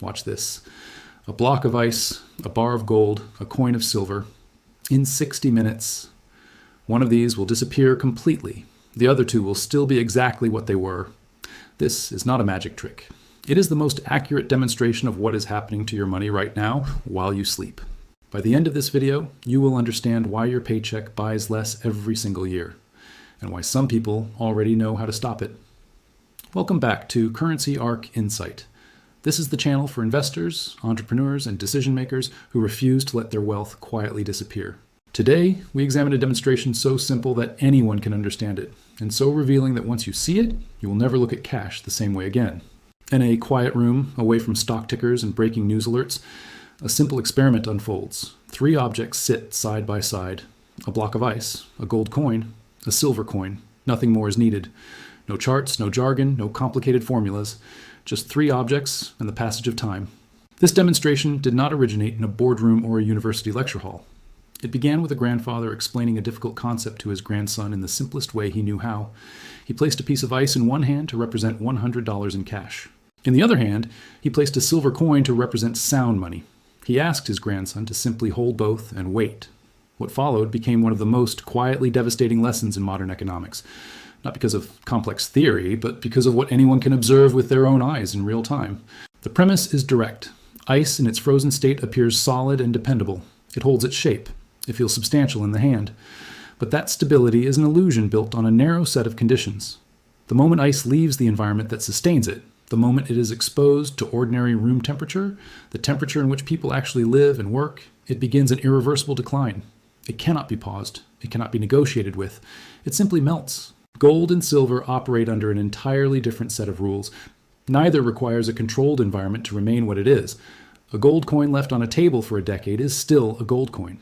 Watch this. A block of ice, a bar of gold, a coin of silver. In 60 minutes, one of these will disappear completely. The other two will still be exactly what they were. This is not a magic trick. It is the most accurate demonstration of what is happening to your money right now while you sleep. By the end of this video, you will understand why your paycheck buys less every single year, and why some people already know how to stop it. Welcome back to Currency Arc Insight. This is the channel for investors, entrepreneurs, and decision makers who refuse to let their wealth quietly disappear. Today, we examine a demonstration so simple that anyone can understand it, and so revealing that once you see it, you will never look at cash the same way again. In a quiet room, away from stock tickers and breaking news alerts, a simple experiment unfolds. 3 objects sit side by side. A block of ice, a gold coin, a silver coin. Nothing more is needed. No charts, no jargon, no complicated formulas. Just 3 objects and the passage of time. This demonstration did not originate in a boardroom or a university lecture hall. It began with a grandfather explaining a difficult concept to his grandson in the simplest way he knew how. He placed a piece of ice in one hand to represent $100 in cash. In the other hand, he placed a silver coin to represent sound money. He asked his grandson to simply hold both and wait. What followed became one of the most quietly devastating lessons in modern economics. Not because of complex theory, but because of what anyone can observe with their own eyes in real time. The premise is direct. Ice in its frozen state appears solid and dependable. It holds its shape. It feels substantial in the hand. But that stability is an illusion built on a narrow set of conditions. The moment ice leaves the environment that sustains it, the moment it is exposed to ordinary room temperature, the temperature in which people actually live and work, it begins an irreversible decline. It cannot be paused. It cannot be negotiated with. It simply melts. Gold and silver operate under an entirely different set of rules. Neither requires a controlled environment to remain what it is. A gold coin left on a table for a decade is still a gold coin.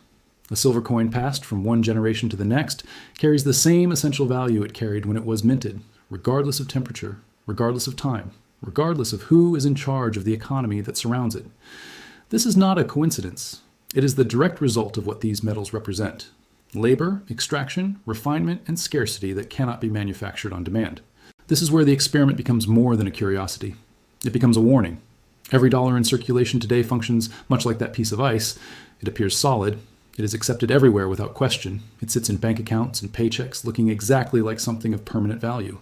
A silver coin passed from one generation to the next carries the same essential value it carried when it was minted, regardless of temperature, regardless of time, regardless of who is in charge of the economy that surrounds it. This is not a coincidence. It is the direct result of what these metals represent. Labor, extraction, refinement, and scarcity that cannot be manufactured on demand. This is where the experiment becomes more than a curiosity. It becomes a warning. Every dollar in circulation today functions much like that piece of ice. It appears solid. It is accepted everywhere without question. It sits in bank accounts and paychecks looking exactly like something of permanent value.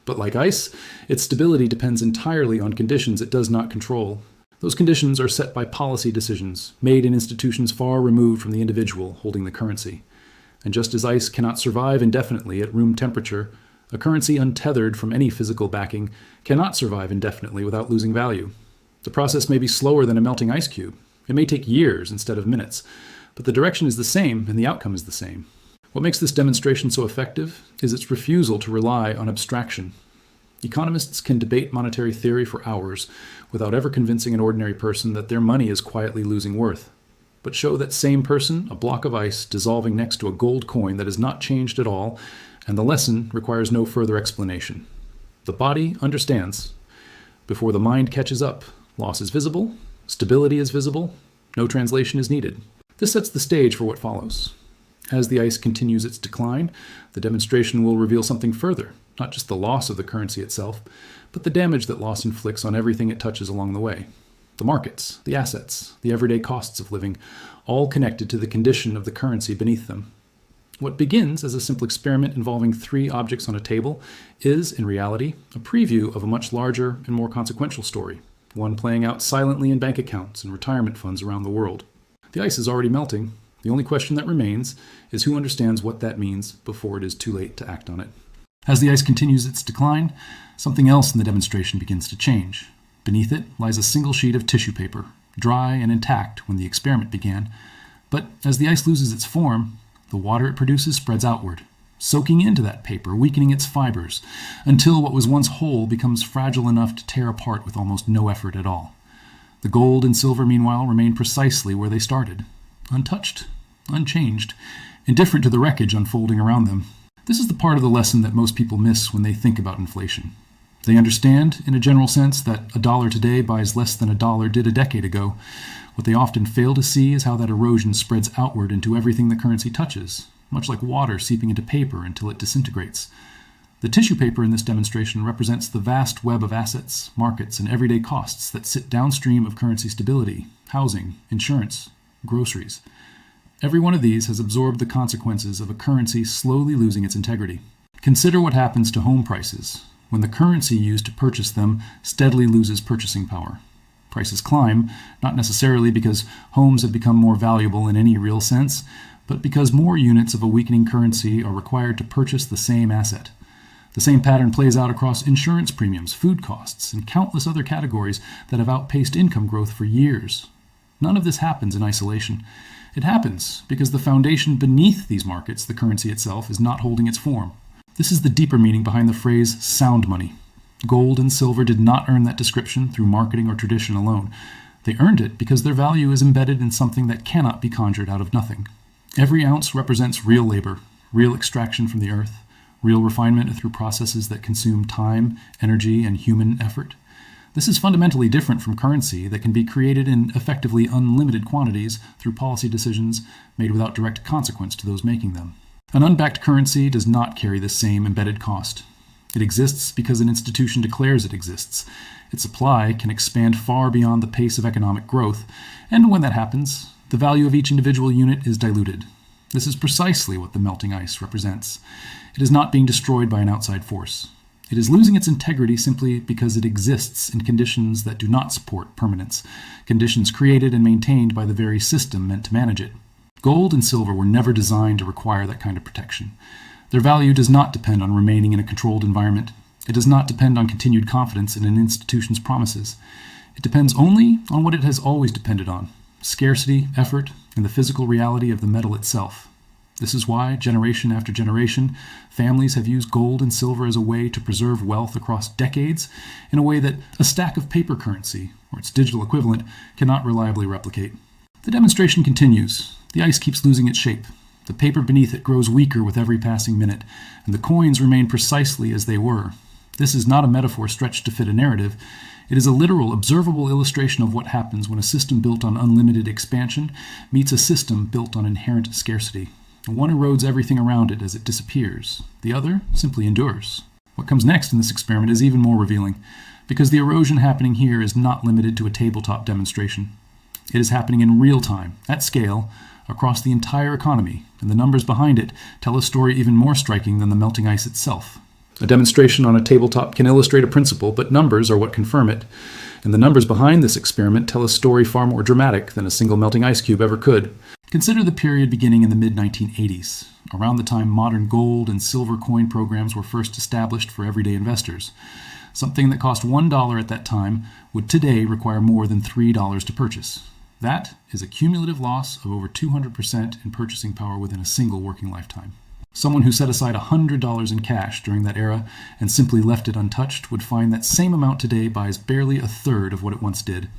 But like ice, its stability depends entirely on conditions it does not control. Those conditions are set by policy decisions made in institutions far removed from the individual holding the currency. And just as ice cannot survive indefinitely at room temperature, a currency untethered from any physical backing cannot survive indefinitely without losing value. The process may be slower than a melting ice cube. It may take years instead of minutes, but the direction is the same and the outcome is the same. What makes this demonstration so effective is its refusal to rely on abstraction. Economists can debate monetary theory for hours without ever convincing an ordinary person that their money is quietly losing worth. But show that same person a block of ice dissolving next to a gold coin that has not changed at all, and the lesson requires no further explanation. The body understands. Before the mind catches up, loss is visible, stability is visible, no translation is needed. This sets the stage for what follows. As the ice continues its decline, the demonstration will reveal something further, not just the loss of the currency itself, but the damage that loss inflicts on everything it touches along the way. The markets, the assets, the everyday costs of living, all connected to the condition of the currency beneath them. What begins as a simple experiment involving 3 objects on a table is, in reality, a preview of a much larger and more consequential story, one playing out silently in bank accounts and retirement funds around the world. The ice is already melting. The only question that remains is who understands what that means before it is too late to act on it. As the ice continues its decline, something else in the demonstration begins to change. Beneath it lies a single sheet of tissue paper, dry and intact when the experiment began. But as the ice loses its form, the water it produces spreads outward, soaking into that paper, weakening its fibers, until what was once whole becomes fragile enough to tear apart with almost no effort at all. The gold and silver, meanwhile, remain precisely where they started, untouched, unchanged, indifferent to the wreckage unfolding around them. This is the part of the lesson that most people miss when they think about inflation. They understand, in a general sense, that $1 today buys less than $1 did a decade ago. What they often fail to see is how that erosion spreads outward into everything the currency touches, much like water seeping into paper until it disintegrates. The tissue paper in this demonstration represents the vast web of assets, markets, and everyday costs that sit downstream of currency stability, housing, insurance, groceries. Every one of these has absorbed the consequences of a currency slowly losing its integrity. Consider what happens to home prices when the currency used to purchase them steadily loses purchasing power. Prices climb, not necessarily because homes have become more valuable in any real sense, but because more units of a weakening currency are required to purchase the same asset. The same pattern plays out across insurance premiums, food costs, and countless other categories that have outpaced income growth for years. None of this happens in isolation. It happens because the foundation beneath these markets, the currency itself, is not holding its form. This is the deeper meaning behind the phrase sound money. Gold and silver did not earn that description through marketing or tradition alone. They earned it because their value is embedded in something that cannot be conjured out of nothing. Every ounce represents real labor, real extraction from the earth, real refinement through processes that consume time, energy, and human effort. This is fundamentally different from currency that can be created in effectively unlimited quantities through policy decisions made without direct consequence to those making them. An unbacked currency does not carry the same embedded cost. It exists because an institution declares it exists. Its supply can expand far beyond the pace of economic growth, and when that happens, the value of each individual unit is diluted. This is precisely what the melting ice represents. It is not being destroyed by an outside force. It is losing its integrity simply because it exists in conditions that do not support permanence, conditions created and maintained by the very system meant to manage it. Gold and silver were never designed to require that kind of protection. Their value does not depend on remaining in a controlled environment. It does not depend on continued confidence in an institution's promises. It depends only on what it has always depended on: scarcity, effort, and the physical reality of the metal itself. This is why, generation after generation, families have used gold and silver as a way to preserve wealth across decades in a way that a stack of paper currency, or its digital equivalent, cannot reliably replicate. The demonstration continues. The ice keeps losing its shape. The paper beneath it grows weaker with every passing minute, and the coins remain precisely as they were. This is not a metaphor stretched to fit a narrative. It is a literal, observable illustration of what happens when a system built on unlimited expansion meets a system built on inherent scarcity. One erodes everything around it as it disappears. The other simply endures. What comes next in this experiment is even more revealing, because the erosion happening here is not limited to a tabletop demonstration. It is happening in real time, at scale, across the entire economy, and the numbers behind it tell a story even more striking than the melting ice itself. A demonstration on a tabletop can illustrate a principle, but numbers are what confirm it, and the numbers behind this experiment tell a story far more dramatic than a single melting ice cube ever could. Consider the period beginning in the mid-1980s, around the time modern gold and silver coin programs were first established for everyday investors. Something that cost $1 at that time would today require more than $3 to purchase. That is a cumulative loss of over 200% in purchasing power within a single working lifetime. Someone who set aside $100 in cash during that era and simply left it untouched would find that same amount today buys barely a third of what it once did.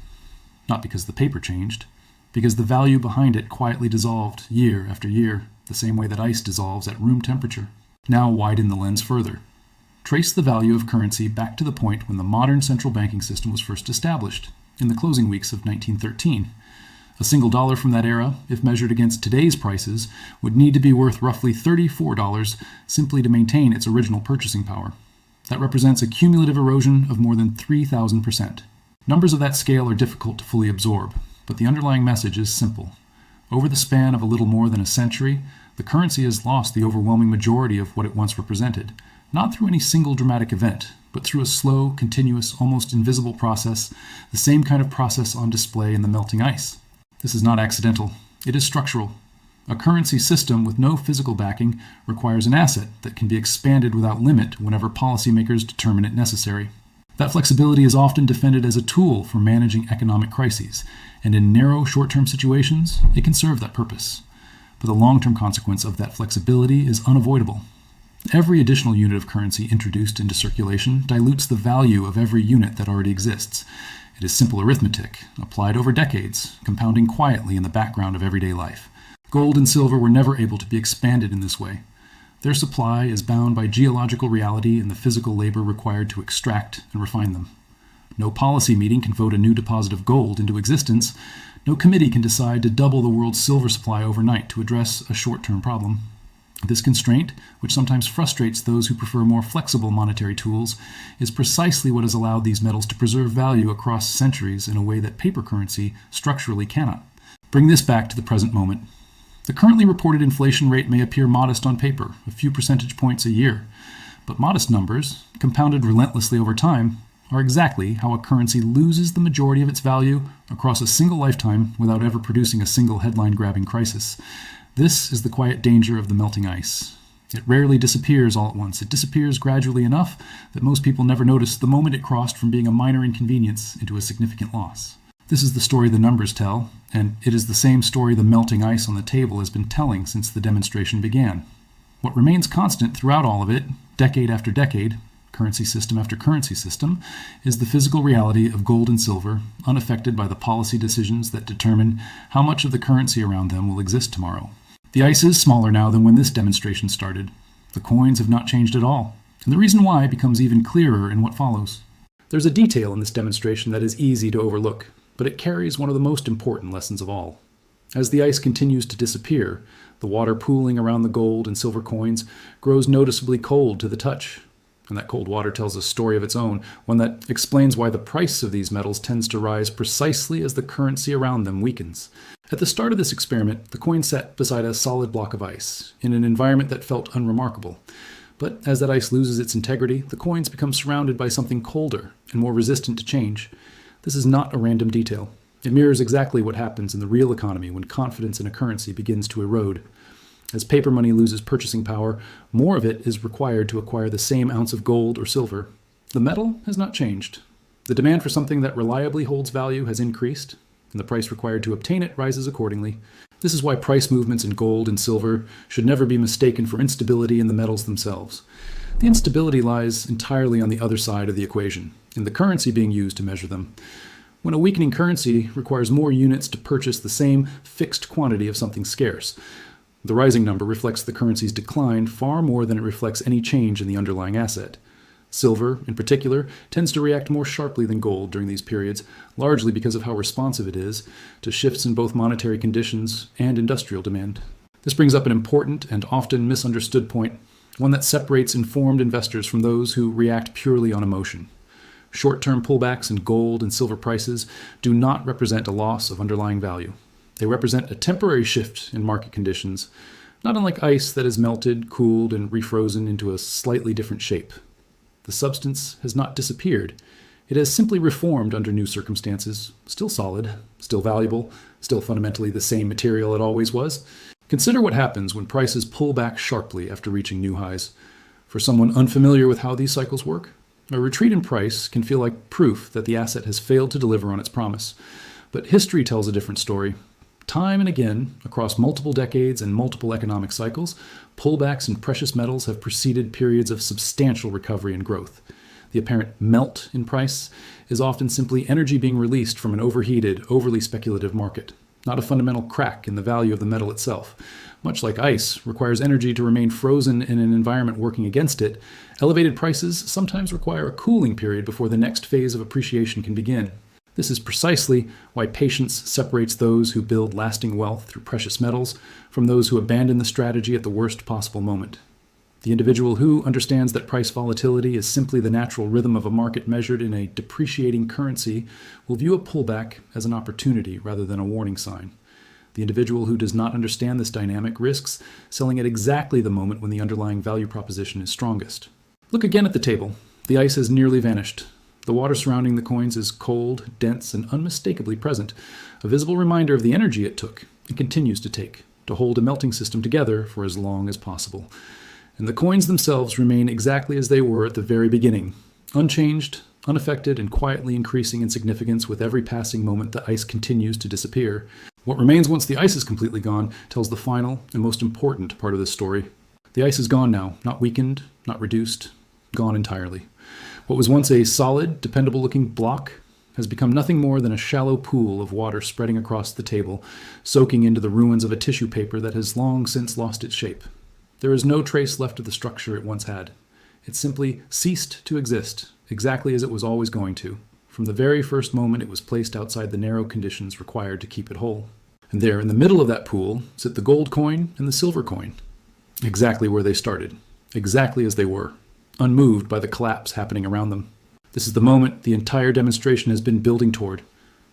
Not because the paper changed, because the value behind it quietly dissolved year after year, the same way that ice dissolves at room temperature. Now widen the lens further. Trace the value of currency back to the point when the modern central banking system was first established, in the closing weeks of 1913. A single dollar from that era, if measured against today's prices, would need to be worth roughly $34 simply to maintain its original purchasing power. That represents a cumulative erosion of more than 3,000%. Numbers of that scale are difficult to fully absorb, but the underlying message is simple. Over the span of a little more than a century, the currency has lost the overwhelming majority of what it once represented, not through any single dramatic event, but through a slow, continuous, almost invisible process, the same kind of process on display in the melting ice. This is not accidental. It is structural. A currency system with no physical backing requires an asset that can be expanded without limit whenever policymakers determine it necessary. That flexibility is often defended as a tool for managing economic crises, and in narrow short-term situations, it can serve that purpose. But the long-term consequence of that flexibility is unavoidable. Every additional unit of currency introduced into circulation dilutes the value of every unit that already exists. It is simple arithmetic, applied over decades, compounding quietly in the background of everyday life. Gold and silver were never able to be expanded in this way. Their supply is bound by geological reality and the physical labor required to extract and refine them. No policy meeting can vote a new deposit of gold into existence. No committee can decide to double the world's silver supply overnight to address a short-term problem. This constraint, which sometimes frustrates those who prefer more flexible monetary tools, is precisely what has allowed these metals to preserve value across centuries in a way that paper currency structurally cannot. Bring this back to the present moment. The currently reported inflation rate may appear modest on paper, a few percentage points a year, but modest numbers, compounded relentlessly over time, are exactly how a currency loses the majority of its value across a single lifetime without ever producing a single headline-grabbing crisis. This is the quiet danger of the melting ice. It rarely disappears all at once. It disappears gradually enough that most people never notice the moment it crossed from being a minor inconvenience into a significant loss. This is the story the numbers tell, and it is the same story the melting ice on the table has been telling since the demonstration began. What remains constant throughout all of it, decade after decade, currency system after currency system, is the physical reality of gold and silver, unaffected by the policy decisions that determine how much of the currency around them will exist tomorrow. The ice is smaller now than when this demonstration started. The coins have not changed at all, and the reason why becomes even clearer in what follows. There's a detail in this demonstration that is easy to overlook, but it carries one of the most important lessons of all. As the ice continues to disappear, the water pooling around the gold and silver coins grows noticeably cold to the touch. And that cold water tells a story of its own, one that explains why the price of these metals tends to rise precisely as the currency around them weakens. At the start of this experiment, the coin sat beside a solid block of ice, in an environment that felt unremarkable. But as that ice loses its integrity, the coins become surrounded by something colder and more resistant to change. This is not a random detail. It mirrors exactly what happens in the real economy when confidence in a currency begins to erode. As paper money loses purchasing power, more of it is required to acquire the same ounce of gold or silver. The metal has not changed. The demand for something that reliably holds value has increased, and the price required to obtain it rises accordingly. This is why price movements in gold and silver should never be mistaken for instability in the metals themselves. The instability lies entirely on the other side of the equation, in the currency being used to measure them. When a weakening currency requires more units to purchase the same fixed quantity of something scarce, the rising number reflects the currency's decline far more than it reflects any change in the underlying asset. Silver, in particular, tends to react more sharply than gold during these periods, largely because of how responsive it is to shifts in both monetary conditions and industrial demand. This brings up an important and often misunderstood point, one that separates informed investors from those who react purely on emotion. Short-term pullbacks in gold and silver prices do not represent a loss of underlying value. They represent a temporary shift in market conditions, not unlike ice that is melted, cooled, and refrozen into a slightly different shape. The substance has not disappeared. It has simply reformed under new circumstances, still solid, still valuable, still fundamentally the same material it always was. Consider what happens when prices pull back sharply after reaching new highs. For someone unfamiliar with how these cycles work, a retreat in price can feel like proof that the asset has failed to deliver on its promise. But history tells a different story. Time and again, across multiple decades and multiple economic cycles, pullbacks in precious metals have preceded periods of substantial recovery and growth. The apparent melt in price is often simply energy being released from an overheated, overly speculative market, not a fundamental crack in the value of the metal itself. Much like ice requires energy to remain frozen in an environment working against it, elevated prices sometimes require a cooling period before the next phase of appreciation can begin. This is precisely why patience separates those who build lasting wealth through precious metals from those who abandon the strategy at the worst possible moment. The individual who understands that price volatility is simply the natural rhythm of a market measured in a depreciating currency will view a pullback as an opportunity rather than a warning sign. The individual who does not understand this dynamic risks selling at exactly the moment when the underlying value proposition is strongest. Look again at the table. The ice has nearly vanished. The water surrounding the coins is cold, dense, and unmistakably present, a visible reminder of the energy it took and continues to take to hold a melting system together for as long as possible. And the coins themselves remain exactly as they were at the very beginning, unchanged, unaffected, and quietly increasing in significance with every passing moment the ice continues to disappear. What remains once the ice is completely gone tells the final and most important part of this story. The ice is gone now, not weakened, not reduced, gone entirely. What was once a solid, dependable-looking block has become nothing more than a shallow pool of water spreading across the table, soaking into the ruins of a tissue paper that has long since lost its shape. There is no trace left of the structure it once had. It simply ceased to exist, exactly as it was always going to, from the very first moment it was placed outside the narrow conditions required to keep it whole. And there, in the middle of that pool, sit the gold coin and the silver coin. exactly where they started, exactly as they were, unmoved by the collapse happening around them. This is the moment the entire demonstration has been building toward.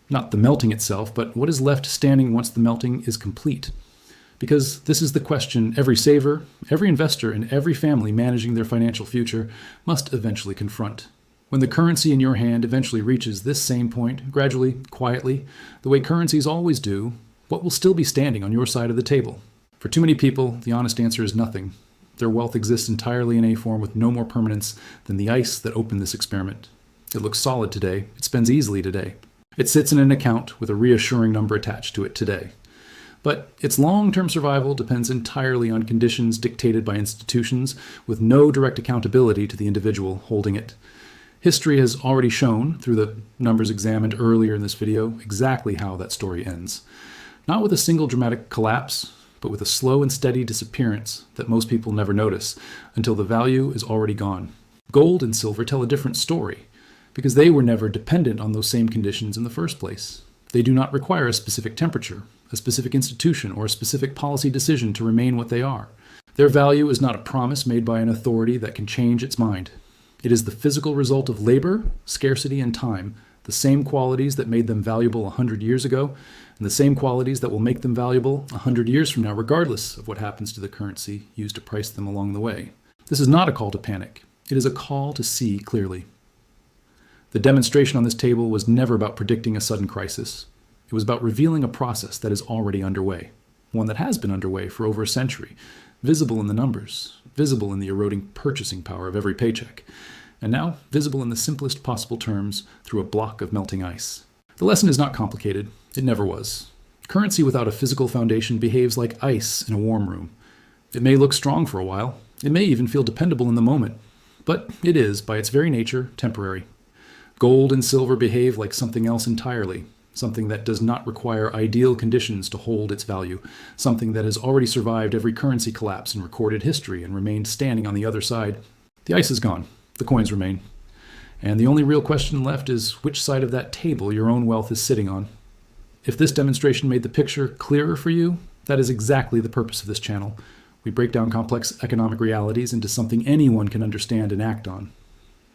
Not the melting itself, but what is left standing once the melting is complete. Because this is the question every saver, every investor, and every family managing their financial future must eventually confront. When the currency in your hand eventually reaches this same point, gradually, quietly, the way currencies always do, what will still be standing on your side of the table? For too many people, the honest answer is nothing. Their wealth exists entirely in a form with no more permanence than the ice that opened this experiment. It looks solid today. It spends easily today. It sits in an account with a reassuring number attached to it today. But its long-term survival depends entirely on conditions dictated by institutions with no direct accountability to the individual holding it. History has already shown, through the numbers examined earlier in this video, exactly how that story ends. Not with a single dramatic collapse, but with a slow and steady disappearance that most people never notice until the value is already gone. Gold and silver tell a different story, because they were never dependent on those same conditions in the first place. They do not require a specific temperature, a specific institution, or a specific policy decision to remain what they are. Their value is not a promise made by an authority that can change its mind. It is the physical result of labor, scarcity, and time, the same qualities that made them valuable 100 years ago, and the same qualities that will make them valuable 100 years from now, regardless of what happens to the currency used to price them along the way. This is not a call to panic. It is a call to see clearly. The demonstration on this table was never about predicting a sudden crisis. It was about revealing a process that is already underway, one that has been underway for over a century, visible in the numbers, visible in the eroding purchasing power of every paycheck, and now visible in the simplest possible terms through a block of melting ice. The lesson is not complicated. It never was. Currency without a physical foundation behaves like ice in a warm room. It may look strong for a while. It may even feel dependable in the moment. But it is, by its very nature, temporary. Gold and silver behave like something else entirely, something that does not require ideal conditions to hold its value, something that has already survived every currency collapse in recorded history and remained standing on the other side. The ice is gone. The coins remain. And the only real question left is which side of that table your own wealth is sitting on. If this demonstration made the picture clearer for you, that is exactly the purpose of this channel. We break down complex economic realities into something anyone can understand and act on.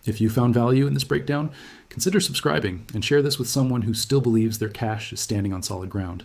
If you found value in this breakdown, consider subscribing and share this with someone who still believes their cash is standing on solid ground.